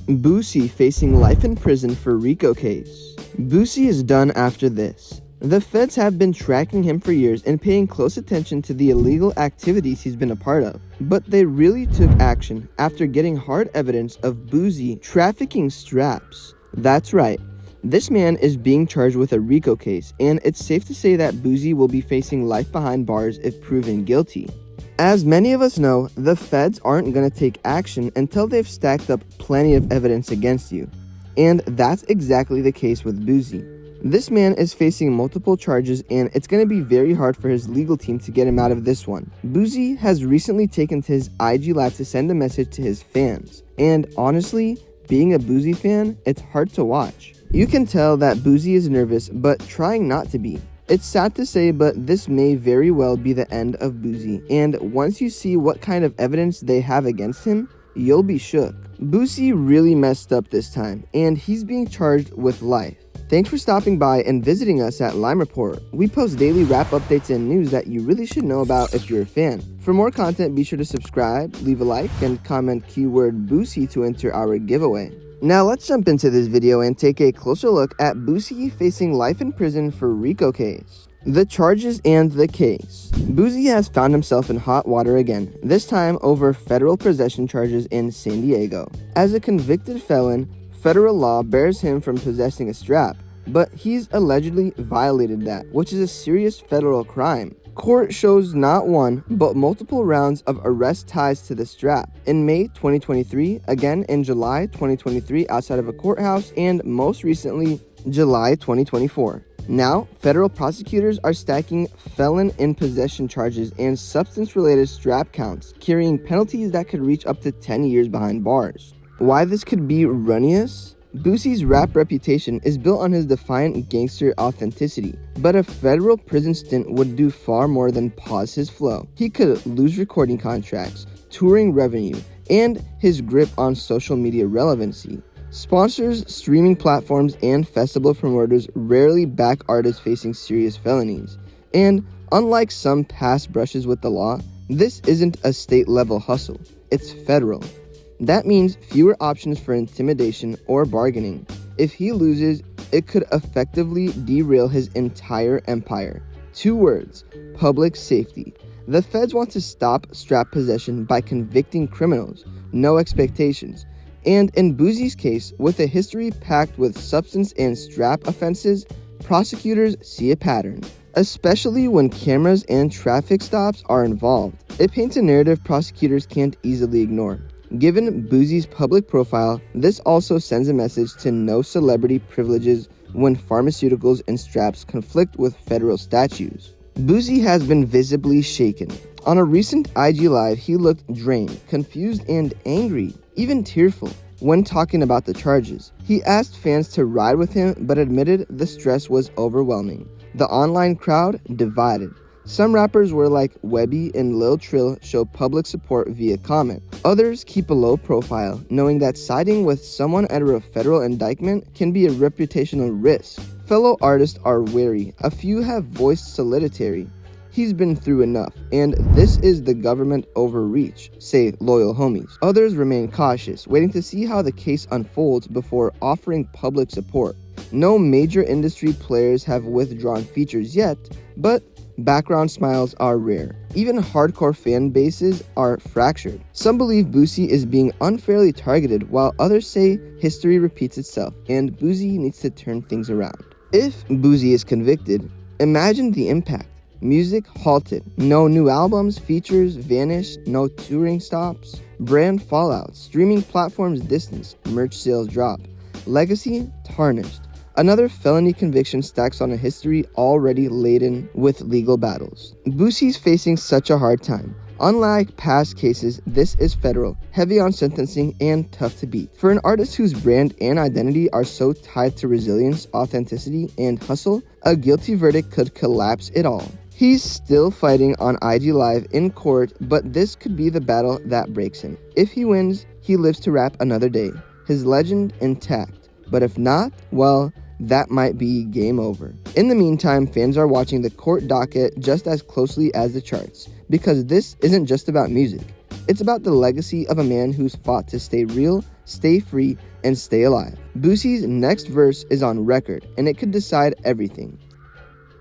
Boosie facing life in prison for Rico case. Boosie is done after this. The feds have been tracking him for years and paying close attention to the illegal activities he's been a part of. But they really took action after getting hard evidence of Boosie trafficking straps. That's right. This man is being charged with a Rico case, and it's safe to say that Boosie will be facing life behind bars if proven guilty. As many of us know, the feds aren't going to take action until they've stacked up plenty of evidence against you. And that's exactly the case with Boosie. This man is facing multiple charges, and it's going to be very hard for his legal team to get him out of this one. Boosie has recently taken to his IG Live to send a message to his fans. And honestly, being a Boosie fan, it's hard to watch. You can tell that Boosie is nervous, but trying not to be. It's sad to say, but this may very well be the end of Boosie, and once you see what kind of evidence they have against him, you'll be shook. Boosie really messed up this time, and he's being charged with life. Thanks for stopping by and visiting us at Lime Report. We post daily rap updates and news that you really should know about if you're a fan. For more content, be sure to subscribe, leave a like, and comment keyword Boosie to enter our giveaway. Now let's jump into this video and take a closer look at Boosie facing life in prison for Rico case. The charges and the case. Boosie has found himself in hot water again, this time over federal possession charges in San Diego. As a convicted felon, federal law bears him from possessing a strap, but he's allegedly violated that, which is a serious federal crime. Court shows not one, but multiple rounds of arrest ties to the strap. In May 2023, again in July 2023 outside of a courthouse, and most recently, July 2024. Now, federal prosecutors are stacking felon in possession charges and substance-related strap counts, carrying penalties that could reach up to 10 years behind bars. Why this could be ruinous? Boosie's rap reputation is built on his defiant gangster authenticity, but a federal prison stint would do far more than pause his flow. He could lose recording contracts, touring revenue, and his grip on social media relevancy. Sponsors, streaming platforms, and festival promoters rarely back artists facing serious felonies. And unlike some past brushes with the law, this isn't a state-level hustle, it's federal. That means fewer options for intimidation or bargaining. If he loses, it could effectively derail his entire empire. 2 words: public safety. The feds want to stop strap possession by convicting criminals, no expectations. And in Boosie's case, with a history packed with substance and strap offenses, prosecutors see a pattern. Especially when cameras and traffic stops are involved. It paints a narrative prosecutors can't easily ignore. Given Boosie's public profile, this also sends a message to no celebrity privileges when pharmaceuticals and straps conflict with federal statutes. Boosie has been visibly shaken. On a recent IG Live, he looked drained, confused, and angry, even tearful, when talking about the charges. He asked fans to ride with him, but admitted the stress was overwhelming. The online crowd divided. Some rappers were like Webby and Lil Trill show public support via comment. Others keep a low profile, knowing that siding with someone under a federal indictment can be a reputational risk. Fellow artists are wary. A few have voiced solidarity. He's been through enough, and this is the government overreach, say loyal homies. Others remain cautious, waiting to see how the case unfolds before offering public support. No major industry players have withdrawn features yet, but background smiles are rare. Even hardcore fan bases are fractured. Some believe Boosie is being unfairly targeted, while others say history repeats itself and Boosie needs to turn things around. If Boosie is convicted, imagine the impact. Music halted. No new albums, features vanished, no touring stops. Brand fallout. Streaming platforms distanced. Merch sales drop. Legacy tarnished. Another felony conviction stacks on a history already laden with legal battles. Boosie's facing such a hard time. Unlike past cases, this is federal, heavy on sentencing, and tough to beat. For an artist whose brand and identity are so tied to resilience, authenticity, and hustle, a guilty verdict could collapse it all. He's still fighting on IG Live in court, but this could be the battle that breaks him. If he wins, he lives to rap another day, his legend intact. But if not, well, that might be game over. In the meantime, fans are watching the court docket just as closely as the charts, because this isn't just about music. It's about the legacy of a man who's fought to stay real, stay free, and stay alive. Boosie's next verse is on record, and it could decide everything.